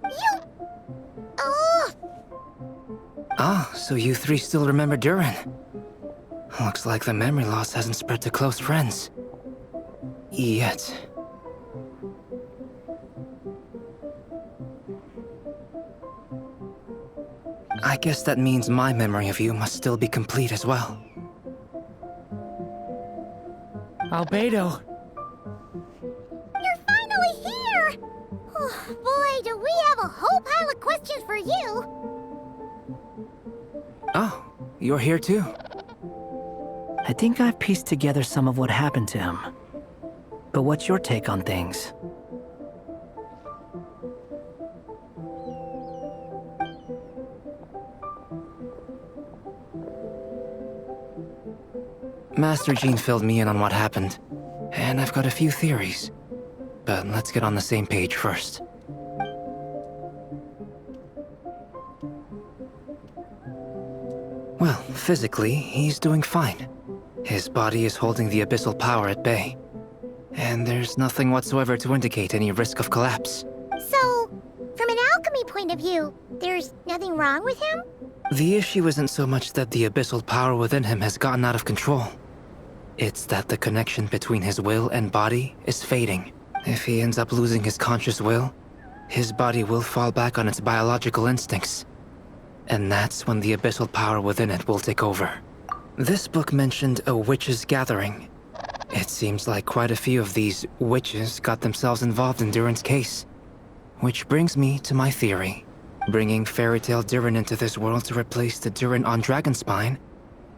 You... Oh! Ah, so you three still remember Durin. Looks like the memory loss hasn't spread to close friends. Yet. I guess that means my memory of you must still be complete as well. Albedo! You're finally here! Oh, boy, do we have a whole pile of questions for you! Oh, you're here too. I think I've pieced together some of what happened to him. But what's your take on things? Master Jean filled me in on what happened, and I've got a few theories. But let's get on the same page first. Well, physically, he's doing fine. His body is holding the abyssal power at bay. And there's nothing whatsoever to indicate any risk of collapse. So, from an alchemy point of view, there's nothing wrong with him? The issue isn't so much that the abyssal power within him has gotten out of control. It's that the connection between his will and body is fading. If he ends up losing his conscious will, his body will fall back on its biological instincts. And that's when the abyssal power within it will take over. This book mentioned a witches' gathering. It seems like quite a few of these witches got themselves involved in Durin's case. Which brings me to my theory. Bringing fairy tale Durin into this world to replace the Durin on Dragonspine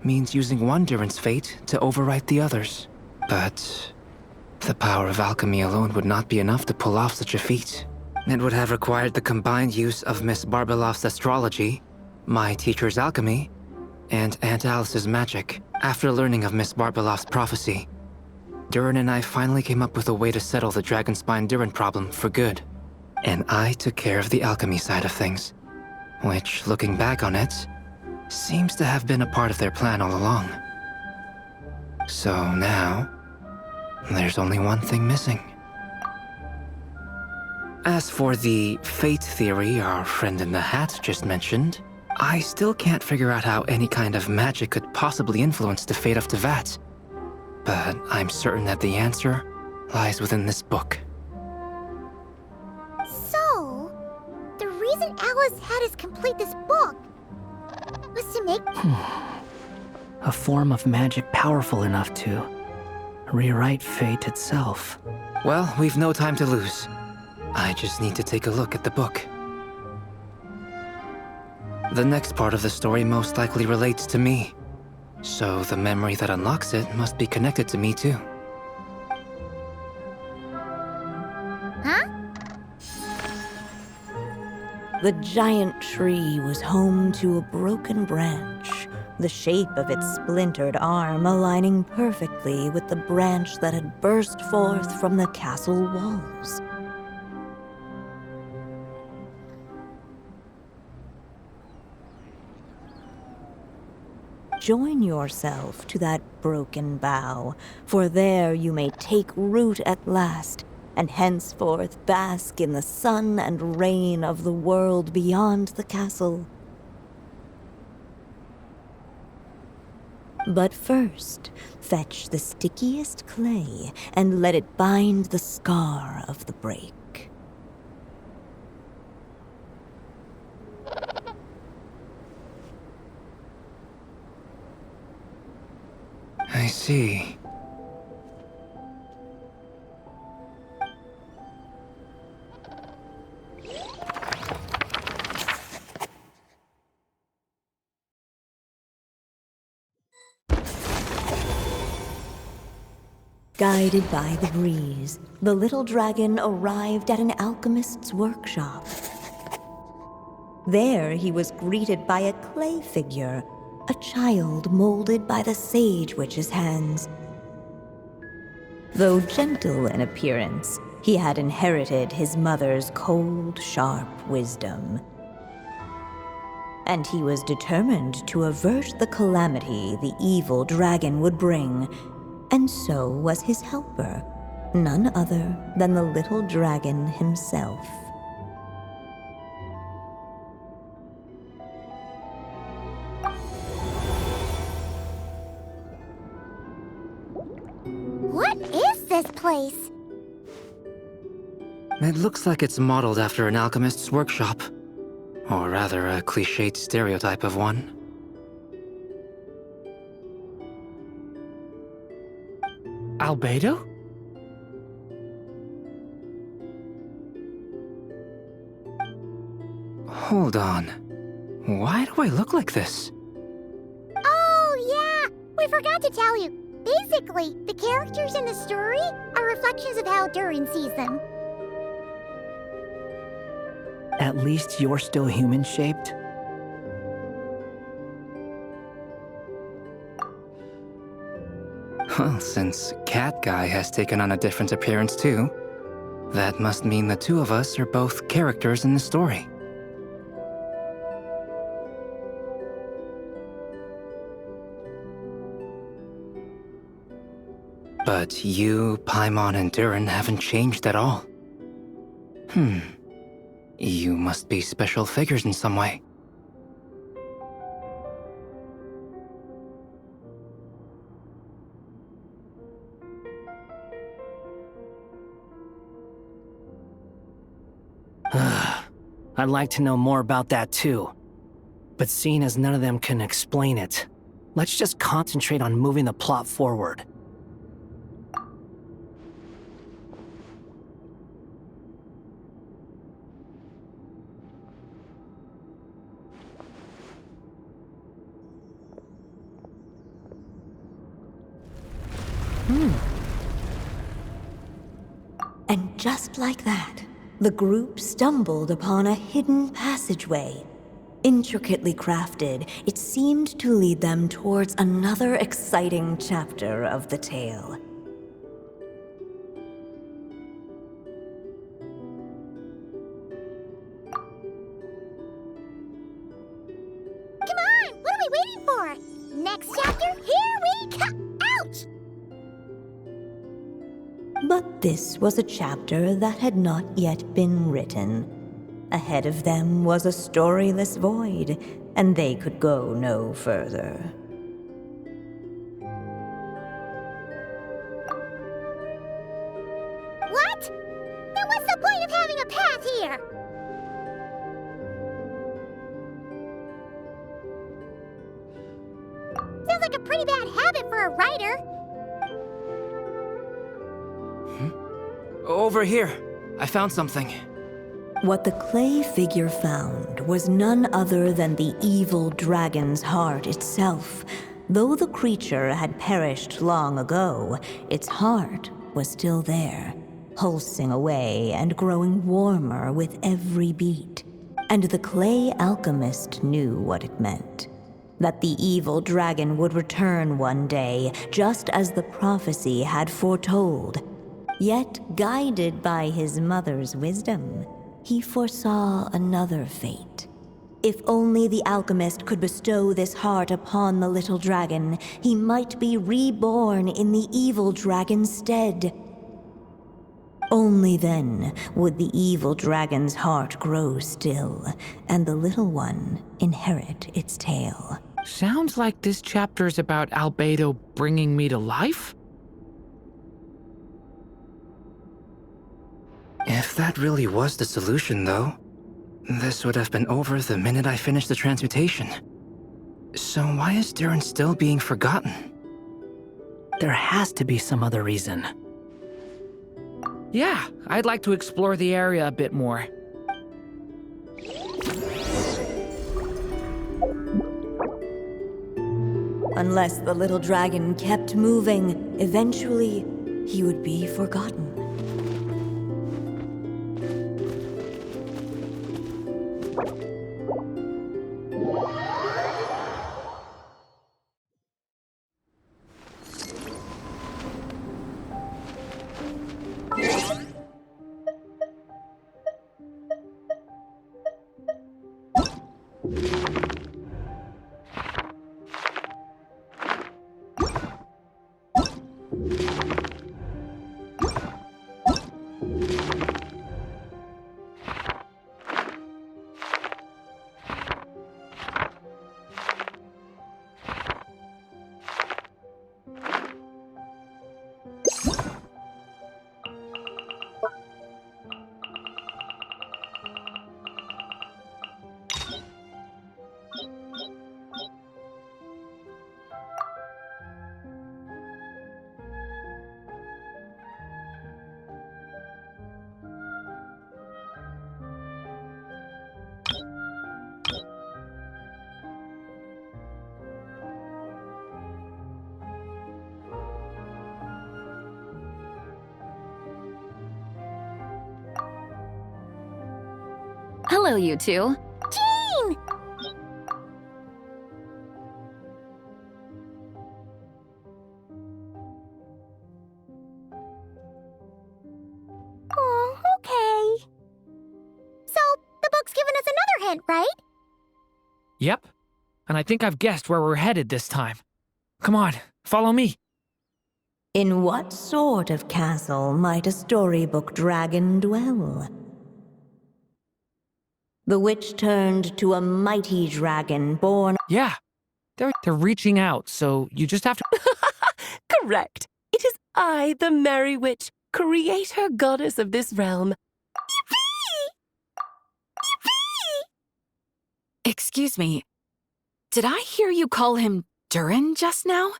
means using one Durin's fate to overwrite the others. But the power of alchemy alone would not be enough to pull off such a feat. It would have required the combined use of Miss Barbeloff's astrology, my teacher's alchemy, and Aunt Alice's magic. After learning of Miss Barbeloff's prophecy, Durin and I finally came up with a way to settle the Dragonspine Durin problem for good. And I took care of the alchemy side of things, which, looking back on it, seems to have been a part of their plan all along. So now, there's only one thing missing. As for the fate theory our friend in the hat just mentioned, I still can't figure out how any kind of magic could possibly influence the fate of Tevat. But I'm certain that the answer lies within this book. So, the reason Alice had us complete this book was to make... A form of magic powerful enough to rewrite fate itself. Well, we've no time to lose. I just need to take a look at the book. The next part of the story most likely relates to me. So the memory that unlocks it must be connected to me too. Huh? The giant tree was home to a broken branch, the shape of its splintered arm aligning perfectly with the branch that had burst forth from the castle walls. Join yourself to that broken bough, for there you may take root at last, and henceforth bask in the sun and rain of the world beyond the castle. But first, fetch the stickiest clay and let it bind the scar of the break. I see. Guided by the breeze, the little dragon arrived at an alchemist's workshop. There he was greeted by a clay figure, a child molded by the Sage Witch's hands. Though gentle in appearance, he had inherited his mother's cold, sharp wisdom. And he was determined to avert the calamity the evil dragon would bring, and so was his helper, None other than the little dragon himself. What is this place? It looks like it's modeled after an alchemist's workshop. Or rather, a cliched stereotype of one. Albedo? Hold on. Why do I look like this? Oh, yeah! We forgot to tell you. Basically, the characters in the story are reflections of how Durin sees them. At least you're still human-shaped? Well, since Cat Guy has taken on a different appearance too, that must mean the two of us are both characters in the story. But you, Paimon, and Durin haven't changed at all. You must be special figures in some way. I'd like to know more about that too. But seeing as none of them can explain it, let's just concentrate on moving the plot forward. And just like that, the group stumbled upon a hidden passageway. Intricately crafted, it seemed to lead them towards another exciting chapter of the tale. Come on! What are we waiting for? Next chapter, here we come! Ouch! But this was a chapter that had not yet been written. Ahead of them was a storyless void, and they could go no further. What? Then what's the point of having a path here? Sounds like a pretty bad habit for a writer. Over here. I found something. What the clay figure found was none other than the evil dragon's heart itself. Though the creature had perished long ago, its heart was still there, pulsing away and growing warmer with every beat. And the clay alchemist knew what it meant. That the evil dragon would return one day, just as the prophecy had foretold. Yet, guided by his mother's wisdom, he foresaw another fate. If only the alchemist could bestow this heart upon the little dragon, he might be reborn in the evil dragon's stead. Only then would the evil dragon's heart grow still, and the little one inherit its tale. Sounds like this chapter's about Albedo bringing me to life? If that really was the solution, though, this would have been over the minute I finished the transmutation. So why is Durin still being forgotten? There has to be some other reason. Yeah, I'd like to explore the area a bit more. Unless the little dragon kept moving, eventually he would be forgotten. Hello, you two. Jean! Oh, okay. So, the book's given us another hint, right? Yep. And I think I've guessed where we're headed this time. Come on, follow me. In what sort of castle might a storybook dragon dwell? The witch turned to a mighty dragon born. Yeah. They're reaching out, so you just have to. Correct. It is I, the Merry Witch, creator goddess of this realm. Excuse me. Did I hear you call him Durin just now?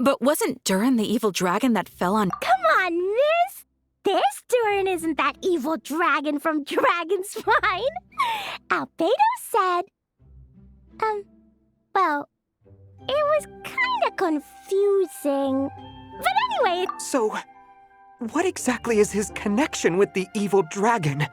But wasn't Durin the evil dragon that fell on... Come on, miss! This Durin isn't that evil dragon from Dragon's Spine. Albedo said... well, it was kinda confusing. But anyway... So, what exactly is his connection with the evil dragon?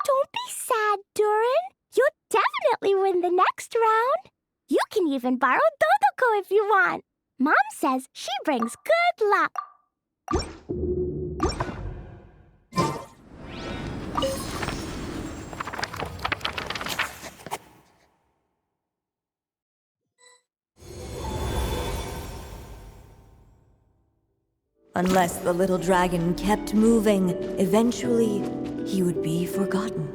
Don't be sad, Durin. You'll definitely win the next round. You can even borrow Dodoko if you want. Mom says she brings good luck. Unless the little dragon kept moving, eventually he would be forgotten.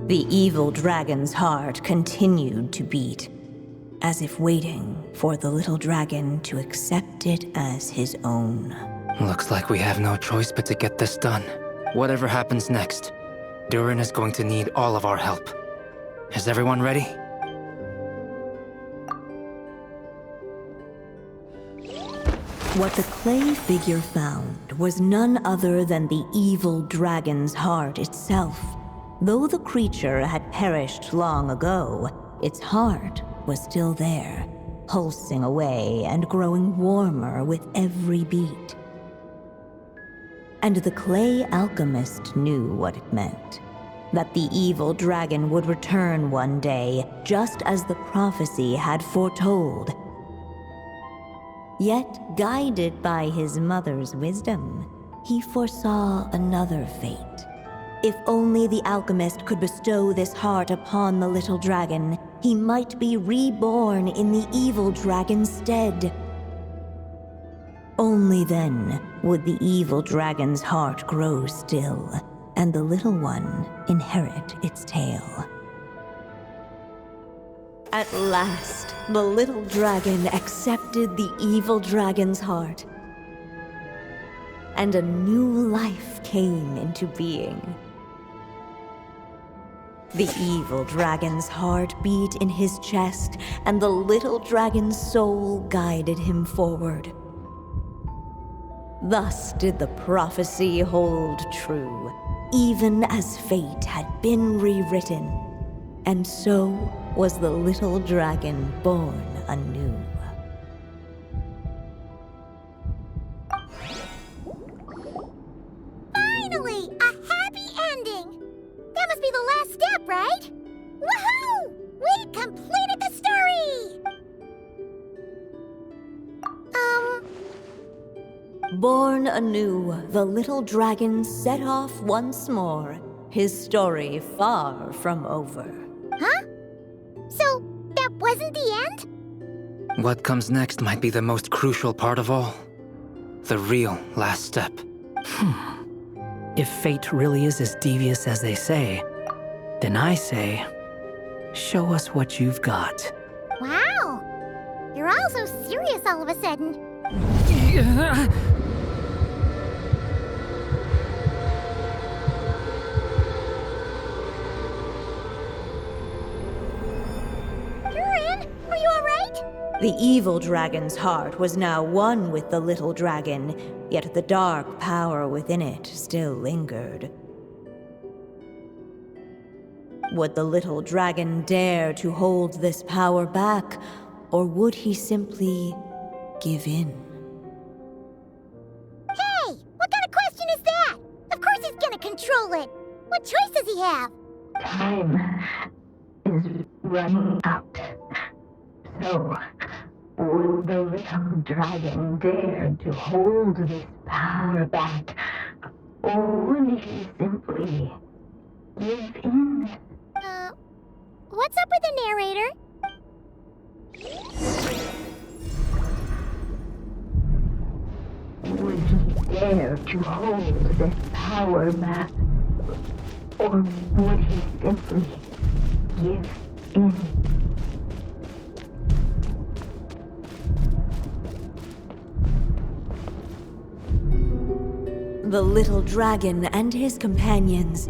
The evil dragon's heart continued to beat, as if waiting for the little dragon to accept it as his own. Looks like we have no choice but to get this done. Whatever happens next, Durin is going to need all of our help. Is everyone ready? What the clay figure found was none other than the evil dragon's heart itself. Though the creature had perished long ago, its heart was still there, pulsing away and growing warmer with every beat. And the clay alchemist knew what it meant. That the evil dragon would return one day, just as the prophecy had foretold. Yet, guided by his mother's wisdom, he foresaw another fate. If only the alchemist could bestow this heart upon the little dragon, he might be reborn in the evil dragon's stead. Only then would the evil dragon's heart grow still, and the little one inherit its tale. At last, the little dragon accepted the evil dragon's heart, and a new life came into being. The evil dragon's heart beat in his chest, and the little dragon's soul guided him forward. Thus did the prophecy hold true. even as fate had been rewritten. And so was the little dragon born anew. Finally, a happy ending! That must be the last step, right? Woohoo! We completed the story! Born anew, the little dragon set off once more, his story far from over. Huh? So, that wasn't the end? What comes next might be the most crucial part of all. The real last step. If fate really is as devious as they say, then I say, show us what you've got. Wow! You're all so serious all of a sudden. Durin, are you alright? The evil dragon's heart was now one with the little dragon, yet the dark power within it still lingered. Would the little dragon dare to hold this power back, or would he simply give in? Hey! What kind of question is that? Of course he's gonna control it! What choice does he have? Time is running out. So, will the little dragon dare to hold this power back? Or will he simply give in? What's up with the narrator? Would he dare to hold this power back? Or would he simply give in? The little dragon and his companions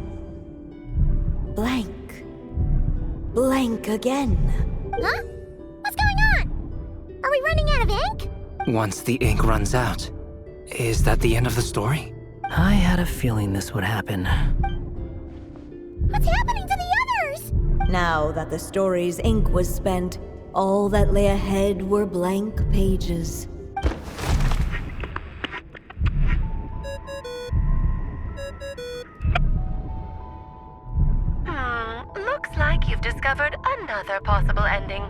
blank. Blank again. Huh? What's going on? Are we running out of ink? Once the ink runs out, is that the end of the story? I had a feeling this would happen. What's happening to the others? Now that the story's ink was spent, all that lay ahead were blank pages. Looks like you've discovered another possible ending.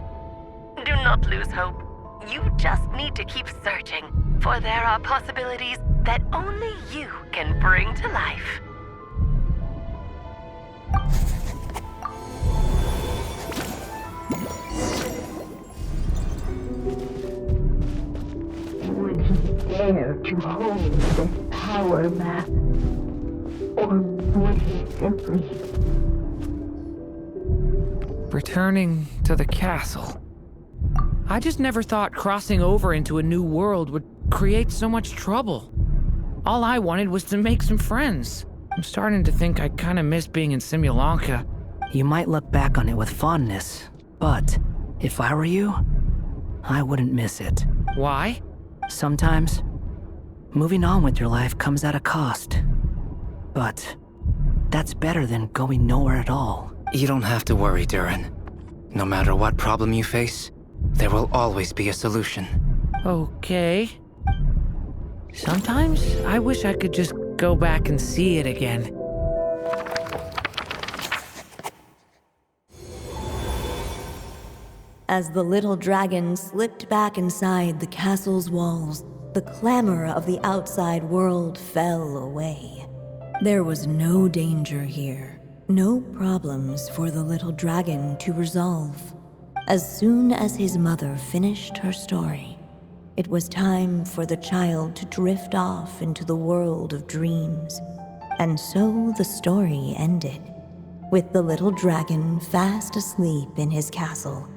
Do not lose hope. You just need to keep searching, for there are possibilities that only you can bring to life. Would he dare to hold this power back? Or would he simply Returning to the castle. I just never thought crossing over into a new world would create so much trouble. All I wanted was to make some friends. I'm starting to think I kinda miss being in Simulanka. You might look back on it with fondness, but if I were you, I wouldn't miss it. Why? Sometimes, moving on with your life comes at a cost. But that's better than going nowhere at all. You don't have to worry, Durin. No matter what problem you face, there will always be a solution. Okay. Sometimes I wish I could just go back and see it again. As the little dragon slipped back inside the castle's walls, the clamor of the outside world fell away. There was no danger here, no problems for the little dragon to resolve. As soon as his mother finished her story, it was time for the child to drift off into the world of dreams. And so the story ended, with the little dragon fast asleep in his castle,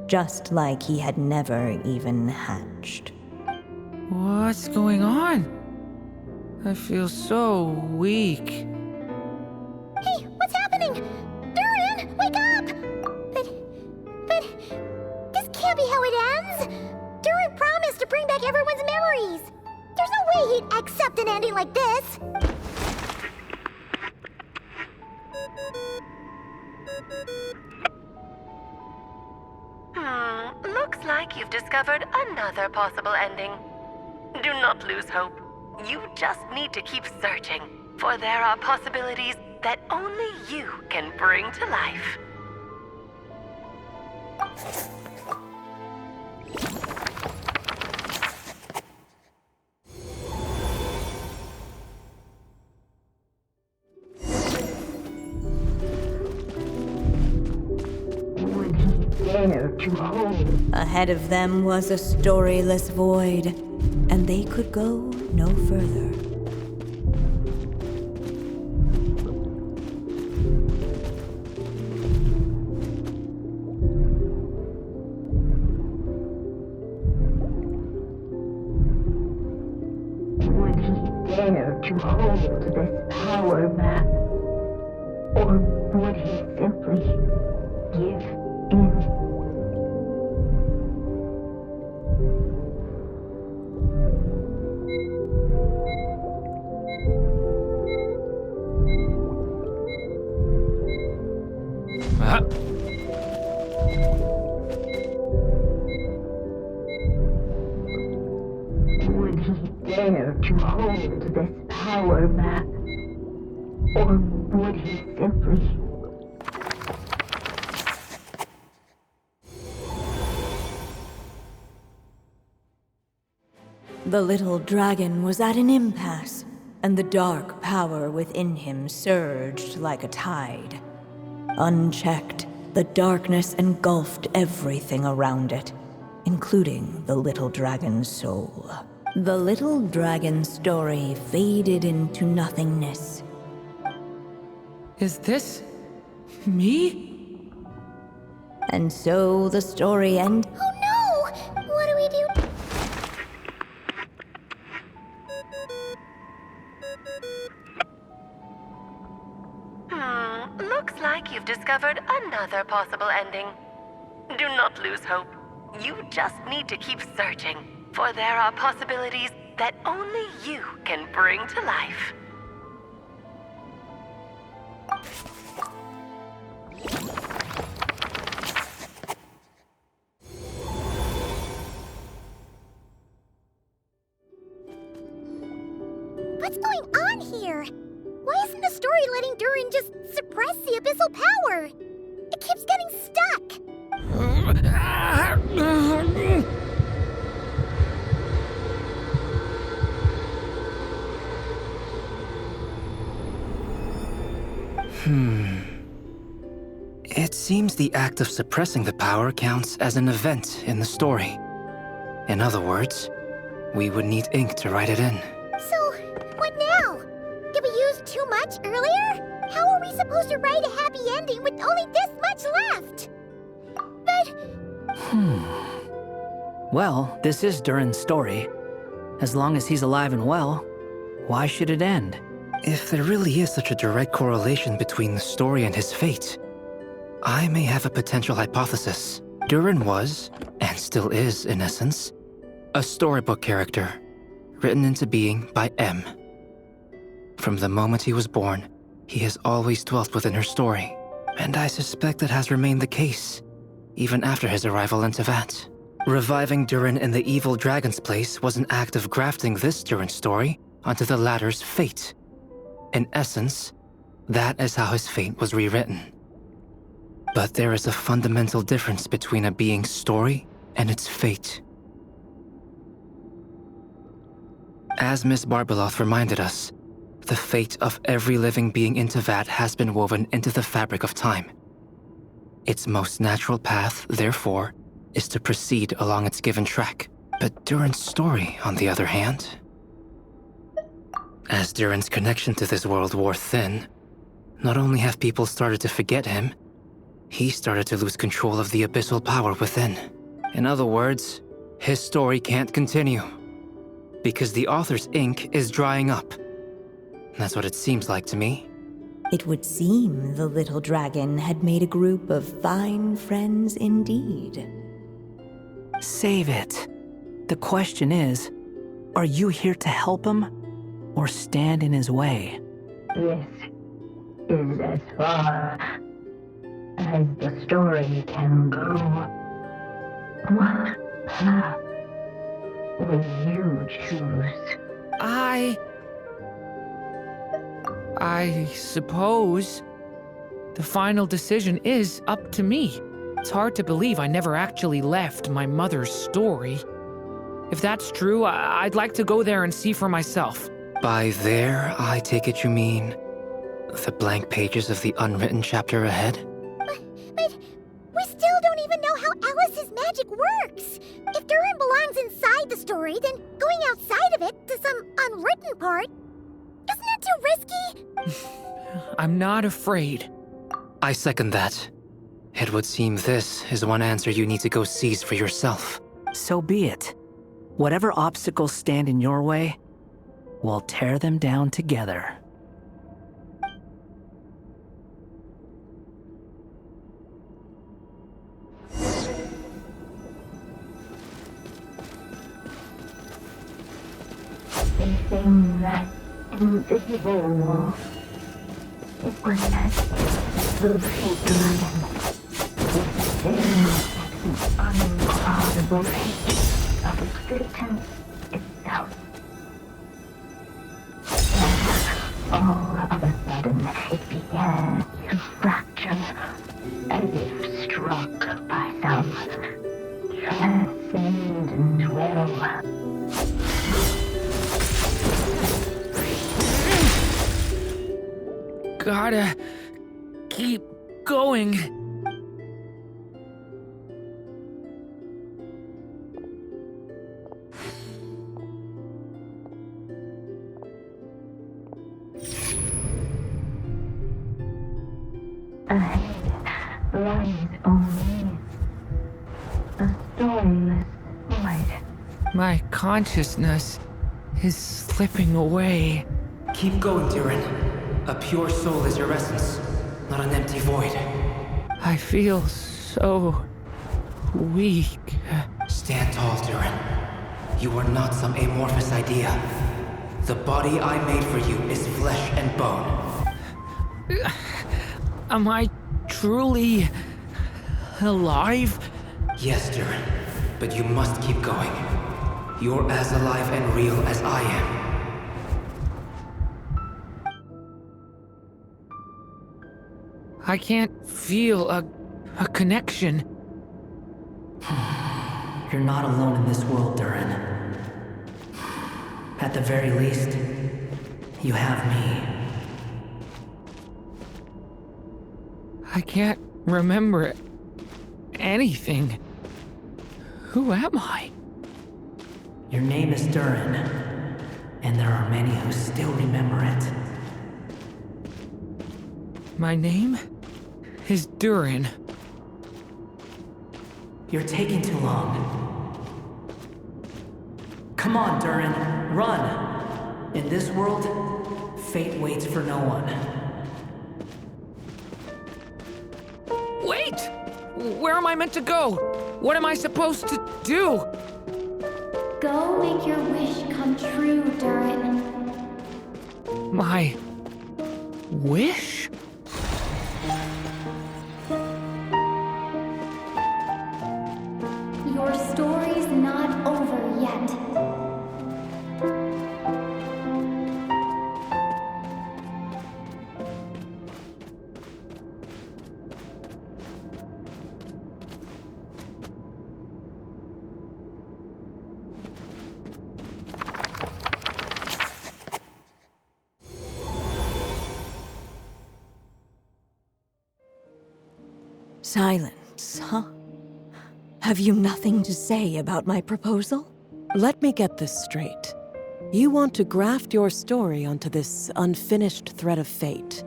just like he had never even hatched. What's going on? I feel so weak. Hey, what's happening? Durin, wake up! But, this can't be how it ends. Durin promised to bring back everyone's memories. There's no way he'd accept an ending like this. Looks like you've discovered another possible ending. Do not lose hope. You just need to keep searching, for there are possibilities that only you can bring to life. Would he dare to hold? Ahead of them was a storyless void, and they could go no further. Would he dare to hold this power map? Or would he simply give in? Would he dare to hold this power map? Or would he simply... The little dragon was at an impasse, and the dark power within him surged like a tide. Unchecked, the darkness engulfed everything around it, including the little dragon's soul. The little dragon's story faded into nothingness. Is this me? And so the story ended. Oh no! What do we do? Looks like you've discovered another possible ending. Do not lose hope. You just need to keep searching, for there are possibilities that only you can bring to life. What's going on here? Why isn't the story letting Durin just suppress the abyssal power? It keeps getting stuck. It seems the act of suppressing the power counts as an event in the story. In other words, we would need ink to write it in. So, what now? Did we use too much earlier? How are we supposed to write a happy ending with only this much left? But... Well, this is Durin's story. As long as he's alive and well, why should it end? If there really is such a direct correlation between the story and his fate, I may have a potential hypothesis. Durin was, and still is in essence, a storybook character, written into being by M. From the moment he was born, he has always dwelt within her story, and I suspect that has remained the case, even after his arrival in Tevat. Reviving Durin in the evil dragon's place was an act of grafting this Durin story onto the latter's fate. In essence, that is how his fate was rewritten. But there is a fundamental difference between a being's story and its fate. As Miss Barbeloth reminded us, the fate of every living being in Tevat has been woven into the fabric of time. Its most natural path, therefore, is to proceed along its given track. But Durin's story, on the other hand... As Durin's connection to this world wore thin, not only have people started to forget him, he started to lose control of the abyssal power within. In other words, his story can't continue, because the author's ink is drying up. That's what it seems like to me. It would seem the little dragon had made a group of fine friends indeed. Save it. The question is, are you here to help him, or stand in his way? This is as far as the story can go. What path will you choose? I suppose the final decision is up to me. It's hard to believe I never actually left my mother's story. If that's true, I'd like to go there and see for myself. By there, I take it you mean the blank pages of the unwritten chapter ahead? But we still don't even know how Alice's magic works. If Durin belongs inside the story, then going outside of it to some unwritten part, isn't it too risky? I'm not afraid. I second that. It would seem this is one answer you need to go seize for yourself. So be it. Whatever obstacles stand in your way, we'll tear them down together. They think that invisible wall, it was as if the great dragon was staring at the uncrossable reach of existence itself. And all of a sudden, it began to fracture, as if struck by some transcendent will. Gotta keep going. Ahead lies only a stormless void. My consciousness is slipping away. Keep going, Durin. A pure soul is your essence, not an empty void. I feel so weak. Stand tall, Durin. You are not some amorphous idea. The body I made for you is flesh and bone. Am I truly alive? Yes, Durin, but you must keep going. You're as alive and real as I am. I can't feel a connection. You're not alone in this world, Durin. At the very least, you have me. I can't remember anything. Who am I? Your name is Durin, and there are many who still remember it. My name is Durin. You're taking too long. Come on, Durin, run! In this world, fate waits for no one. Wait! Where am I meant to go? What am I supposed to do? Go make your wish come true, Durin. My wish? Your story's not over yet. Silence, huh? Have you nothing to say about my proposal? Let me get this straight. You want to graft your story onto this unfinished thread of fate,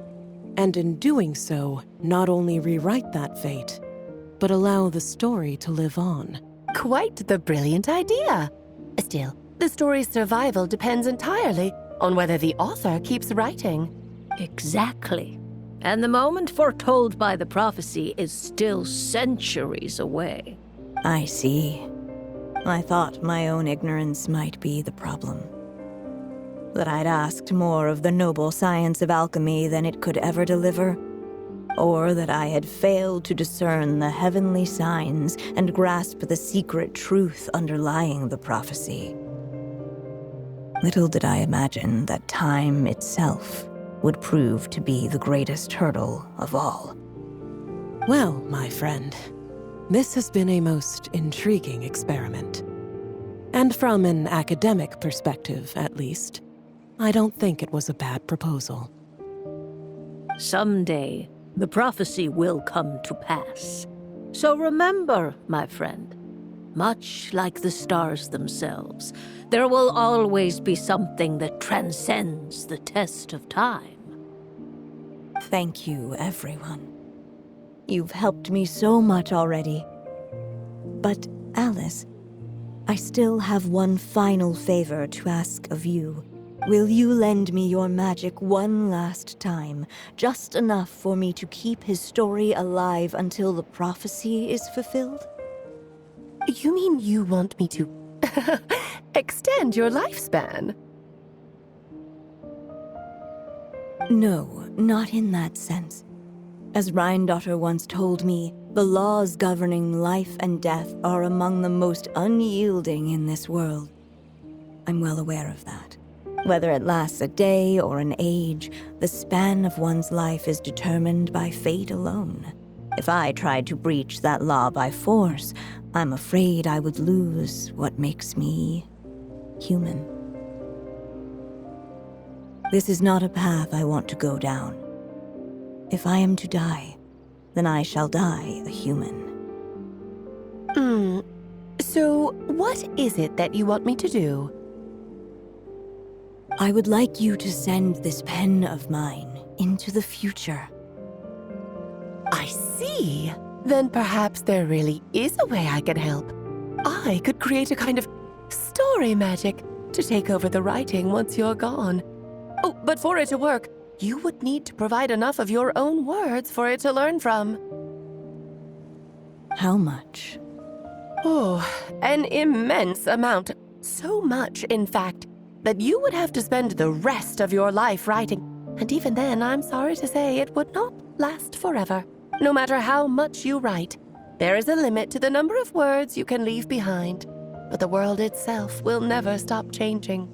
and in doing so, not only rewrite that fate, but allow the story to live on. Quite the brilliant idea. Still, the story's survival depends entirely on whether the author keeps writing. Exactly. And the moment foretold by the prophecy is still centuries away. I see. I thought my own ignorance might be the problem. That I'd asked more of the noble science of alchemy than it could ever deliver. or that I had failed to discern the heavenly signs and grasp the secret truth underlying the prophecy. Little did I imagine that time itself would prove to be the greatest hurdle of all. Well, my friend, this has been a most intriguing experiment. And from an academic perspective, at least, I don't think it was a bad proposal. Someday, the prophecy will come to pass. So remember, my friend, much like the stars themselves, there will always be something that transcends the test of time. Thank you, everyone. You've helped me so much already. But, Alice, I still have one final favor to ask of you. Will you lend me your magic one last time, just enough for me to keep his story alive until the prophecy is fulfilled? You mean you want me to extend your lifespan? No, not in that sense. As Rheindotter once told me, the laws governing life and death are among the most unyielding in this world. I'm well aware of that. Whether it lasts a day or an age, the span of one's life is determined by fate alone. If I tried to breach that law by force, I'm afraid I would lose what makes me human. This is not a path I want to go down. If I am to die, then I shall die a human. So what is it that you want me to do? I would like you to send this pen of mine into the future. I see. Then perhaps there really is a way I can help. I could create a kind of story magic to take over the writing once you're gone. Oh, but for it to work, you would need to provide enough of your own words for it to learn from. How much? Oh, an immense amount. So much, in fact, that you would have to spend the rest of your life writing. And even then, I'm sorry to say, it would not last forever. No matter how much you write, there is a limit to the number of words you can leave behind. But the world itself will never stop changing.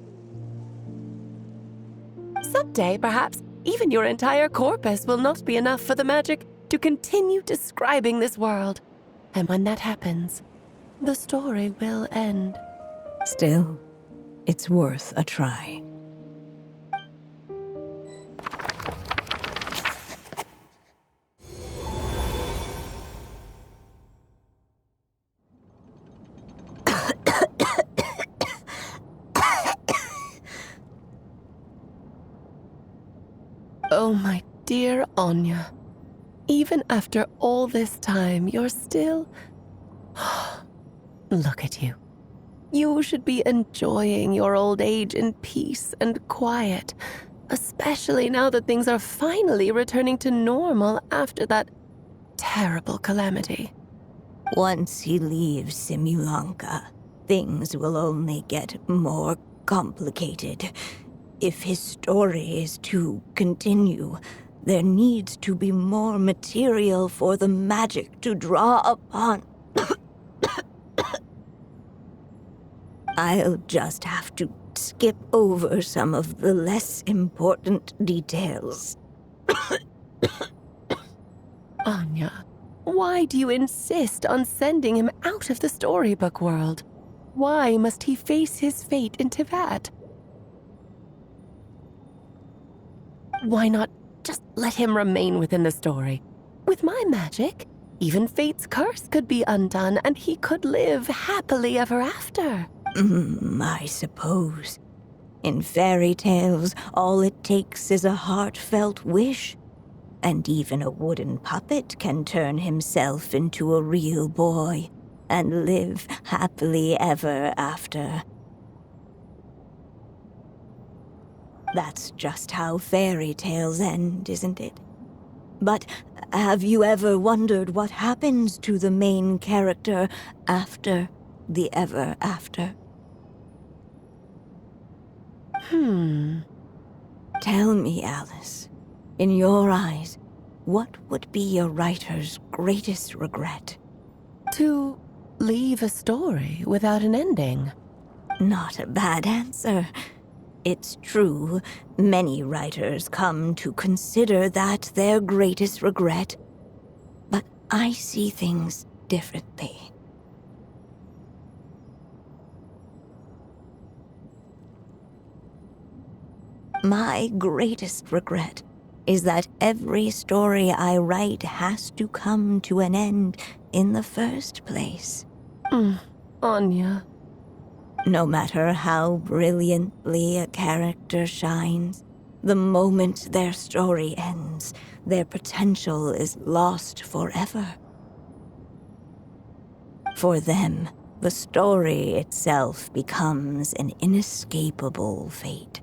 Someday, perhaps, even your entire corpus will not be enough for the magic to continue describing this world. And when that happens, the story will end. Still, it's worth a try. Oh, my dear Anya. Even after all this time, you're still... Look at you. You should be enjoying your old age in peace and quiet, especially now that things are finally returning to normal after that terrible calamity. Once he leaves Simulanka, things will only get more complicated. If his story is to continue, there needs to be more material for the magic to draw upon. I'll just have to skip over some of the less important details. Anya, why do you insist on sending him out of the storybook world? Why must he face his fate into that? Why not just let him remain within the story? With my magic, even fate's curse could be undone and he could live happily ever after. I suppose. In fairy tales, all it takes is a heartfelt wish. And even a wooden puppet can turn himself into a real boy and live happily ever after. That's just how fairy tales end, isn't it? But have you ever wondered what happens to the main character after the ever after? Hmm. Tell me, Alice, in your eyes, what would be a writer's greatest regret? To leave a story without an ending. Not a bad answer. It's true, many writers come to consider that their greatest regret, but I see things differently. My greatest regret is that every story I write has to come to an end in the first place. Anya. No matter how brilliantly a character shines, the moment their story ends, their potential is lost forever. For them, the story itself becomes an inescapable fate.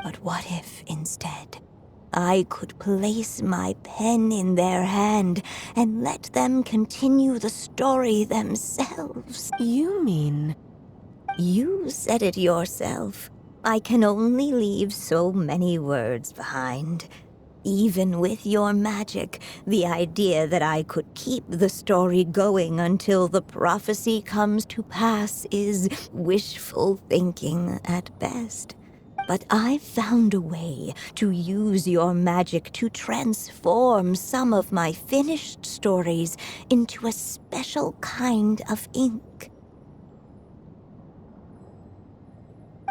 But what if, instead, I could place my pen in their hand and let them continue the story themselves? You mean... You said it yourself. I can only leave so many words behind. Even with your magic, the idea that I could keep the story going until the prophecy comes to pass is wishful thinking at best. But I've found a way to use your magic to transform some of my finished stories into a special kind of ink.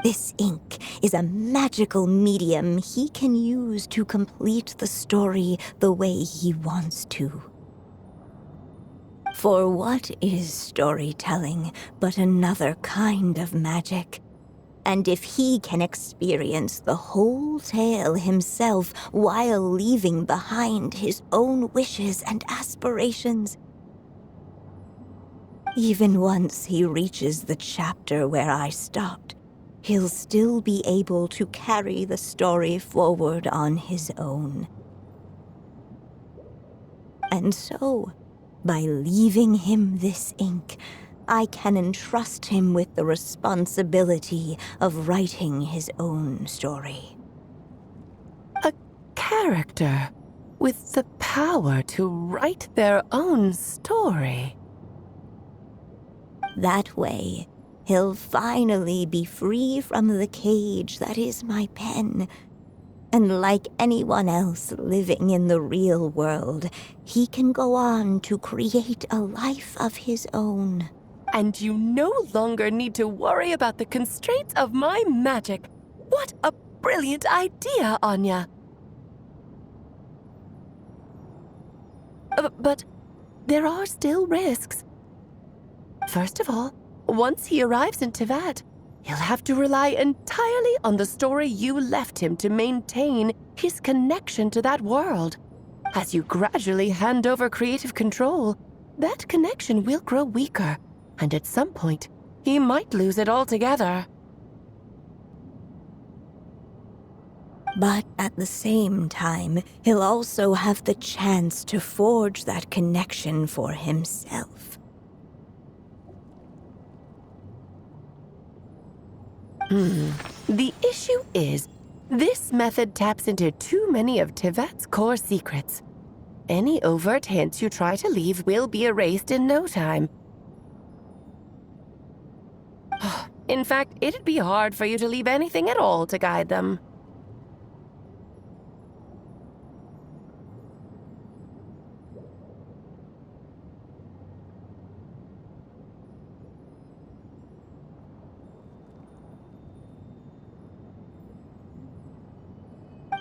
This ink is a magical medium he can use to complete the story the way he wants to. For what is storytelling but another kind of magic? And if he can experience the whole tale himself while leaving behind his own wishes and aspirations, even once he reaches the chapter where I stopped, he'll still be able to carry the story forward on his own. And so, by leaving him this ink, I can entrust him with the responsibility of writing his own story. A character with the power to write their own story. That way, he'll finally be free from the cage that is my pen. And like anyone else living in the real world, he can go on to create a life of his own. And you no longer need to worry about the constraints of my magic. What a brilliant idea, Anya! But there are still risks. First of all, once he arrives in Tevat, he'll have to rely entirely on the story you left him to maintain his connection to that world. As you gradually hand over creative control, that connection will grow weaker, and at some point, he might lose it altogether. But at the same time, he'll also have the chance to forge that connection for himself. The issue is, this method taps into too many of Tevat's core secrets. Any overt hints you try to leave will be erased in no time. In fact, it'd be hard for you to leave anything at all to guide them.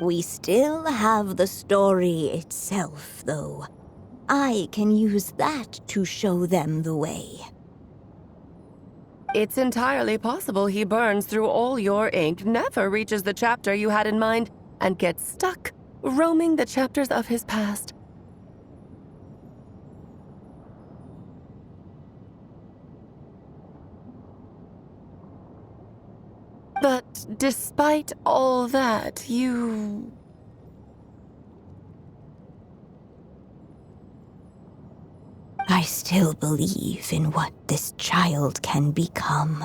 We still have the story itself, though. I can use that to show them the way. It's entirely possible he burns through all your ink, never reaches the chapter you had in mind, and gets stuck, roaming the chapters of his past. But despite all that, you... I still believe in what this child can become.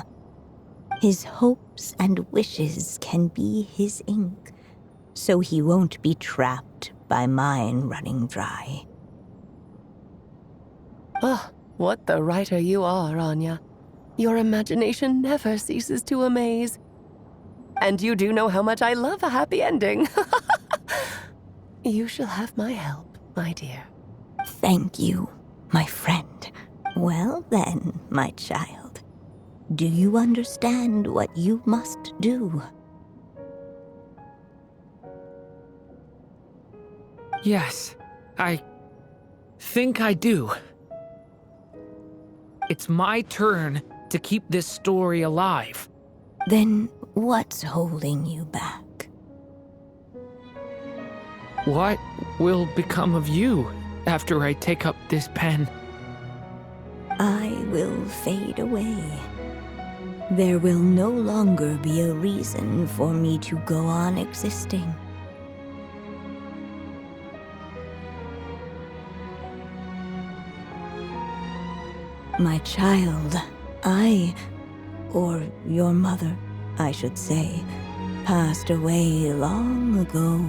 His hopes and wishes can be his ink, so he won't be trapped by mine running dry. Oh, what the writer you are, Anya. Your imagination never ceases to amaze. And you do know how much I love a happy ending. You shall have my help, my dear. Thank you, my friend. Well then, my child, do you understand what you must do? Yes, I think I do. It's my turn to keep this story alive. Then what's holding you back? What will become of you after I take up this pen? I will fade away. There will no longer be a reason for me to go on existing. My child, or your mother, I should say, passed away long ago.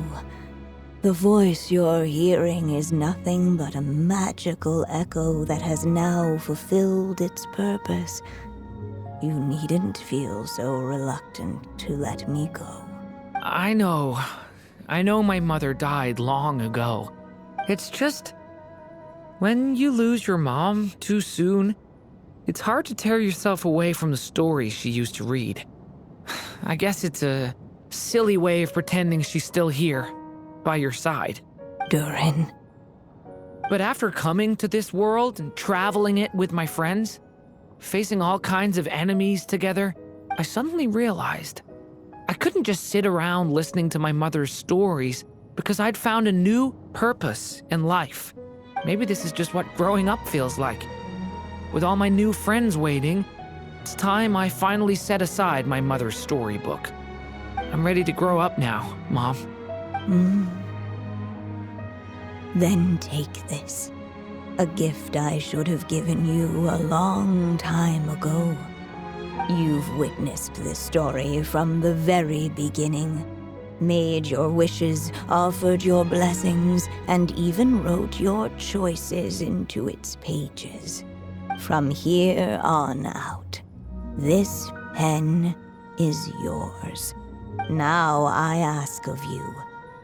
The voice you're hearing is nothing but a magical echo that has now fulfilled its purpose. You needn't feel so reluctant to let me go. I know my mother died long ago. It's just, when you lose your mom too soon, it's hard to tear yourself away from the stories she used to read. I guess it's a silly way of pretending she's still here, by your side. Durin. But after coming to this world and traveling it with my friends, facing all kinds of enemies together, I suddenly realized I couldn't just sit around listening to my mother's stories because I'd found a new purpose in life. Maybe this is just what growing up feels like. With all my new friends waiting, it's time I finally set aside my mother's storybook. I'm ready to grow up now, Mom. Then take this. A gift I should have given you a long time ago. You've witnessed this story from the very beginning. Made your wishes, offered your blessings, and even wrote your choices into its pages. From here on out, this pen is yours. Now I ask of you,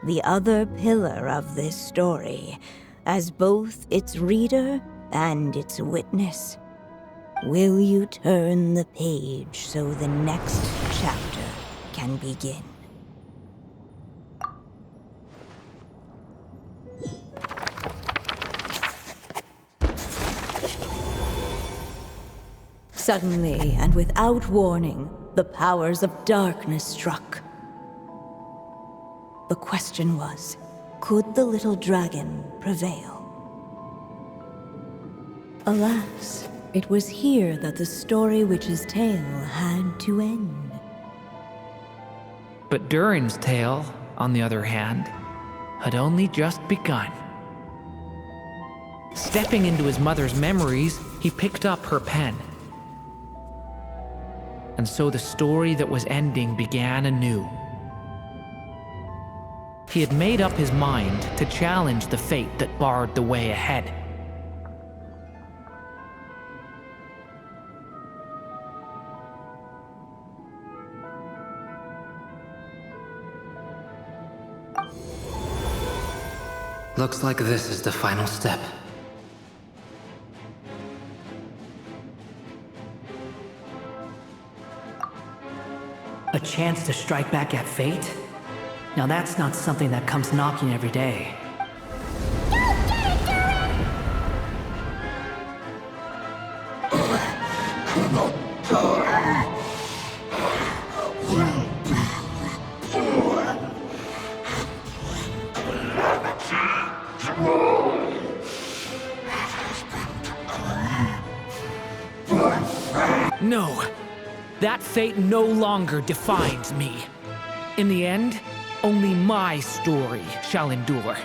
the other pillar of this story, as both its reader and its witness, will you turn the page so the next chapter can begin? Suddenly, and without warning, the powers of darkness struck. The question was, could the little dragon prevail? Alas, it was here that the story witch's tale had to end. But Durin's tale, on the other hand, had only just begun. Stepping into his mother's memories, he picked up her pen. And so the story that was ending began anew. He had made up his mind to challenge the fate that barred the way ahead. Looks like this is the final step. A chance to strike back at fate? Now that's not something that comes knocking every day. No, that fate no longer defines me. In the end, only my story shall endure.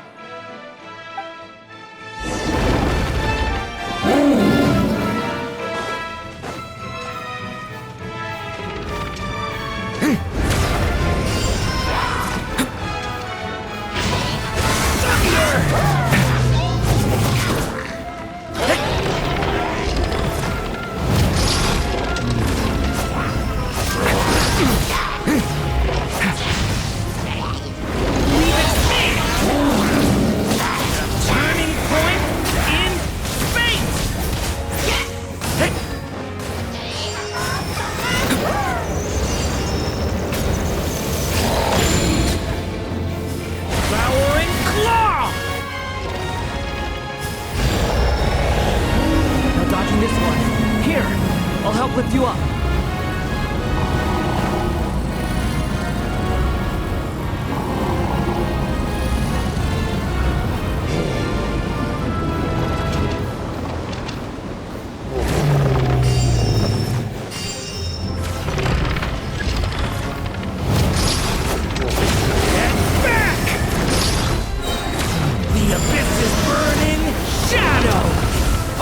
help lift you up.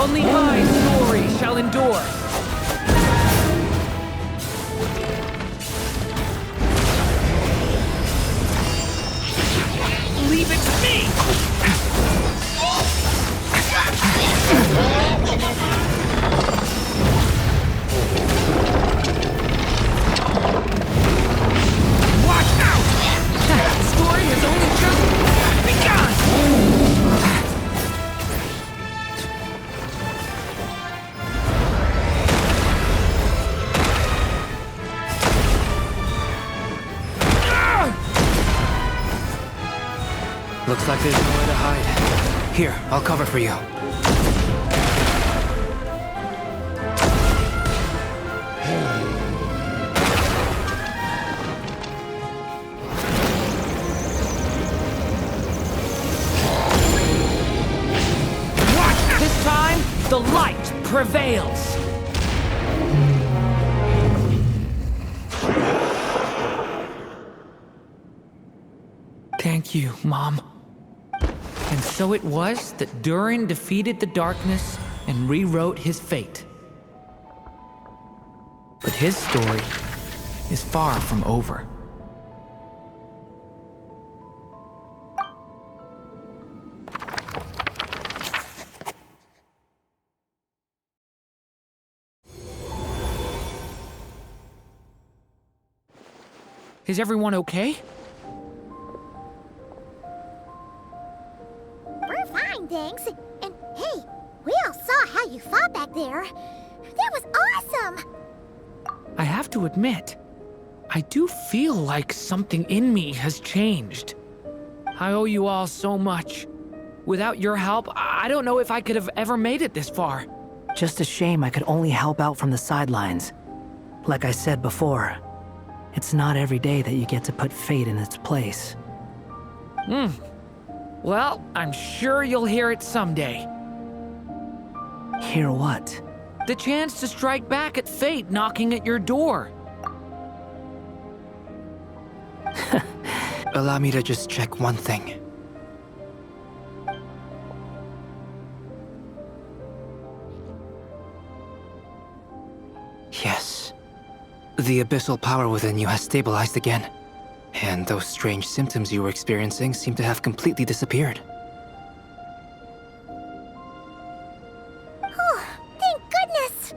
Only my story shall endure. Leave it to me! Watch out! The story has only just begun! Looks like there's nowhere to hide. Here, I'll cover for you. Watch! This time, the light prevails! Thank you, Mom. And so it was that Durin defeated the darkness and rewrote his fate. But his story is far from over. Is everyone okay? We're fine, thanks. And hey, we all saw how you fought back there. That was awesome! I have to admit, I do feel like something in me has changed. I owe you all so much. Without your help, I don't know if I could have ever made it this far. Just a shame I could only help out from the sidelines. Like I said before, it's not every day that you get to put fate in its place. Well, I'm sure you'll hear it someday. Hear what? The chance to strike back at fate knocking at your door. Allow me to just check one thing. Yes. The abyssal power within you has stabilized again. And those strange symptoms you were experiencing seem to have completely disappeared. Oh, thank goodness!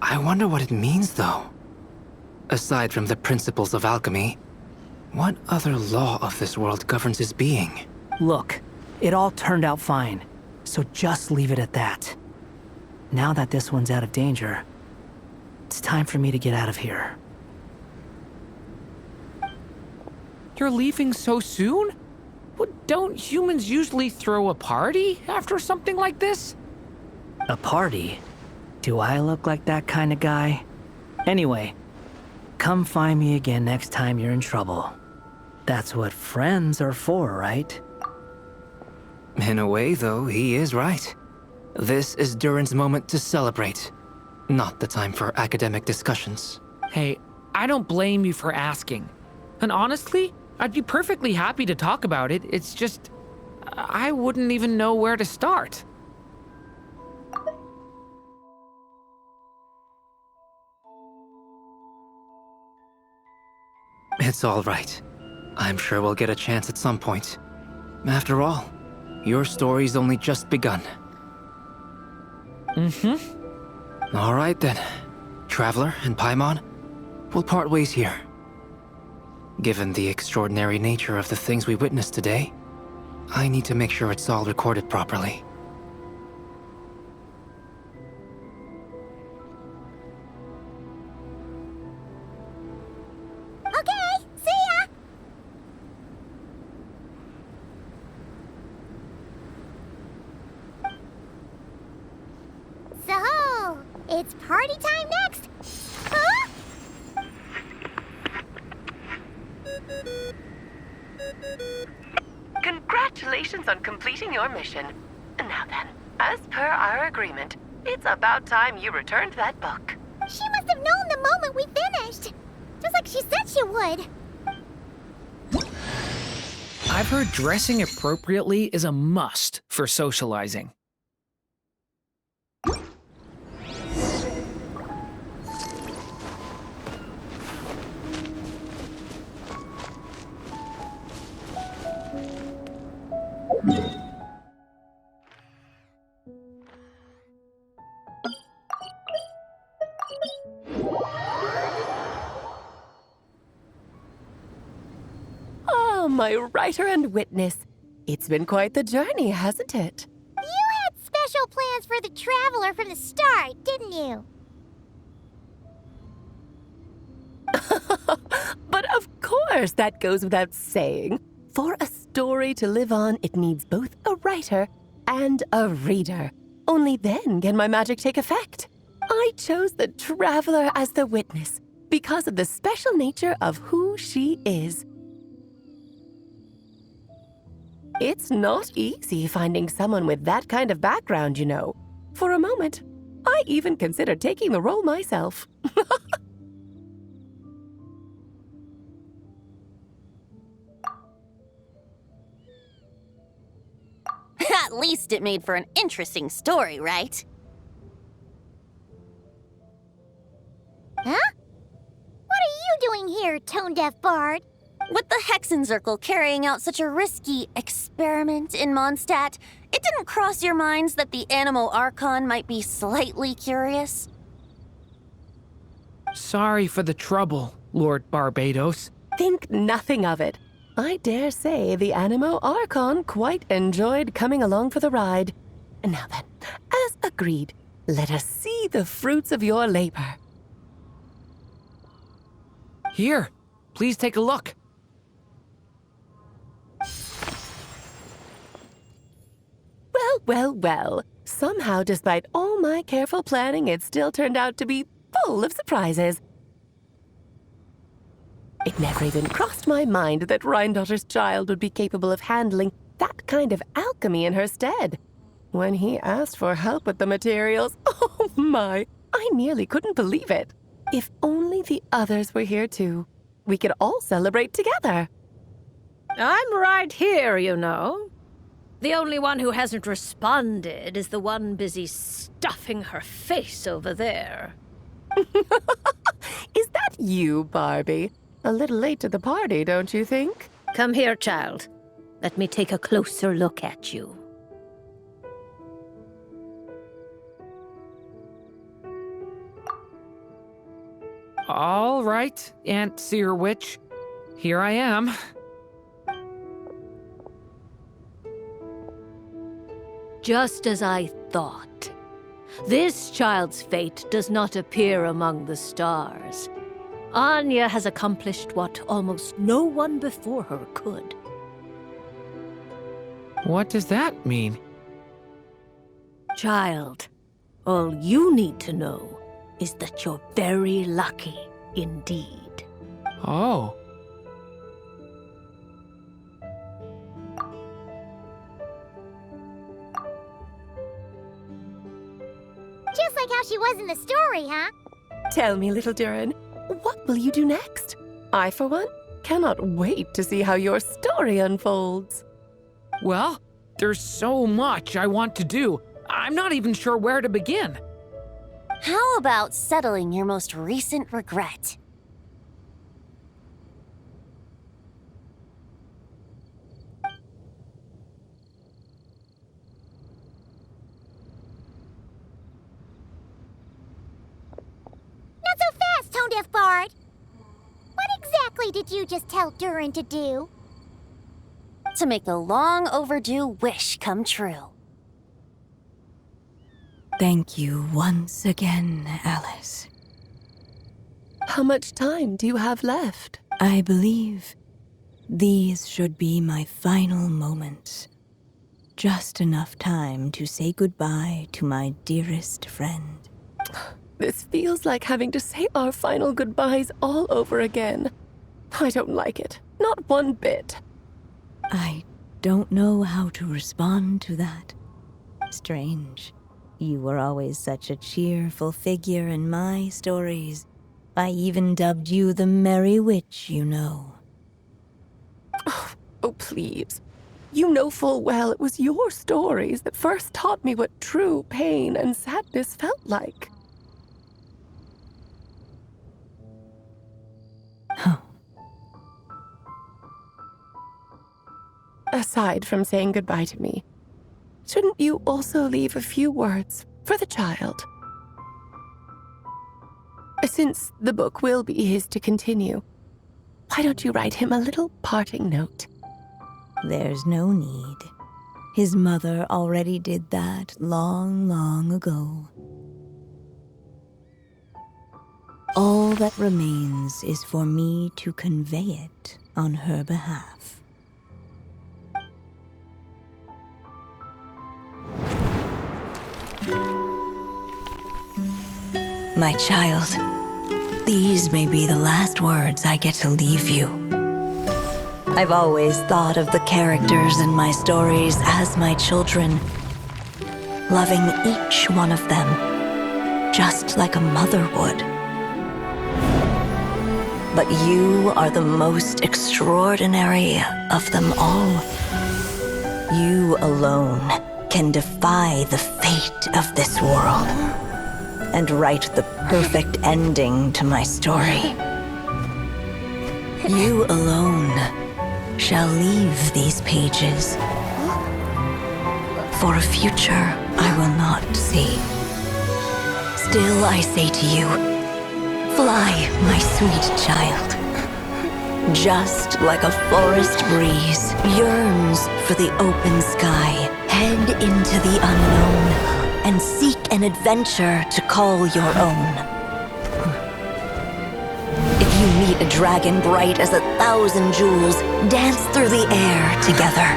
I wonder what it means, though. Aside from the principles of alchemy, what other law of this world governs his being? Look, it all turned out fine, so just leave it at that. Now that this one's out of danger, it's time for me to get out of here. You're leaving so soon? What, don't humans usually throw a party after something like this? A party? Do I look like that kind of guy? Anyway, come find me again next time you're in trouble. That's what friends are for, right? In a way, though, he is right. This is Durin's moment to celebrate, not the time for academic discussions. Hey, I don't blame you for asking. And honestly, I'd be perfectly happy to talk about it. It's just, I wouldn't even know where to start. It's all right. I'm sure we'll get a chance at some point. After all, your story's only just begun. All right then. Traveler and Paimon, we'll part ways here. Given the extraordinary nature of the things we witnessed today, I need to make sure it's all recorded properly. It's party time next! Huh? Congratulations on completing your mission. Now then, as per our agreement, it's about time you returned that book. She must have known the moment we finished. Just like she said she would. I've heard dressing appropriately is a must for socializing. Oh, my writer and witness. It's been quite the journey, hasn't it? You had special plans for the Traveler from the start, didn't you? But of course, that goes without saying. For a story to live on, it needs both a writer and a reader. Only then can my magic take effect. I chose the Traveler as the witness because of the special nature of who she is. It's not easy finding someone with that kind of background, you know. For a moment, I even considered taking the role myself. At least it made for an interesting story, right? Huh? What are you doing here, tone-deaf bard? With the Hexenzirkel carrying out such a risky experiment in Mondstadt, it didn't cross your minds that the Animo Archon might be slightly curious? Sorry for the trouble, Lord Barbados. Think nothing of it. I dare say the Animo Archon quite enjoyed coming along for the ride. Now then, as agreed, let us see the fruits of your labor. Here, please take a look. Well. Somehow, despite all my careful planning, it still turned out to be full of surprises. It never even crossed my mind that Rhindotter's child would be capable of handling that kind of alchemy in her stead. When he asked for help with the materials, oh my, I nearly couldn't believe it. If only the others were here too. We could all celebrate together. I'm right here, you know. The only one who hasn't responded is the one busy stuffing her face over there. Is that you, Barbie? A little late to the party, don't you think? Come here, child. Let me take a closer look at you. All right, Aunt Seer Witch. Here I am. Just as I thought. This child's fate does not appear among the stars. Anya has accomplished what almost no one before her could. What does that mean? Child, all you need to know is that you're very lucky indeed. Oh. Just like how she was in the story, huh? Tell me, little Durin, what will you do next? I, for one, cannot wait to see how your story unfolds. Well, there's so much I want to do. I'm not even sure where to begin. How about settling your most recent regret? Not so fast, tone-deaf bard. What exactly did you just tell Durin to do? To make a long overdue wish come true. Thank you once again, Alice. How much time do you have left? I believe these should be my final moments. Just enough time to say goodbye to my dearest friend. This feels like having to say our final goodbyes all over again. I don't like it. Not one bit. I don't know how to respond to that. Strange. You were always such a cheerful figure in my stories. I even dubbed you the Merry Witch, you know. Oh, please. You know full well it was your stories that first taught me what true pain and sadness felt like. Aside from saying goodbye to me, shouldn't you also leave a few words for the child? Since the book will be his to continue, why don't you write him a little parting note? There's no need. His mother already did that long, long ago. All that remains is for me to convey it on her behalf. My child, these may be the last words I get to leave you. I've always thought of the characters in my stories as my children, loving each one of them, just like a mother would. But you are the most extraordinary of them all. You alone can defy the fate of this world and write the perfect ending to my story. You alone shall leave these pages for a future I will not see. Still I say to you, fly, my sweet child. Just like a forest breeze yearns for the open sky, head into the unknown and seek an adventure to call your own. If you meet a dragon bright as 1,000 jewels, dance through the air together.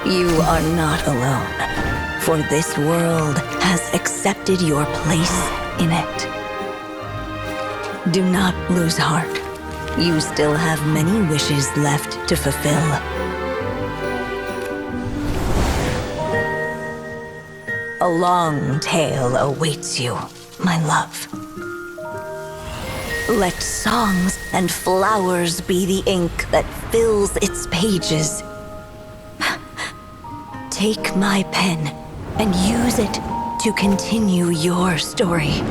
You are not alone, for this world has accepted your place in it. Do not lose heart. You still have many wishes left to fulfill. A long tale awaits you, my love. Let songs and flowers be the ink that fills its pages. Take my pen and use it to continue your story.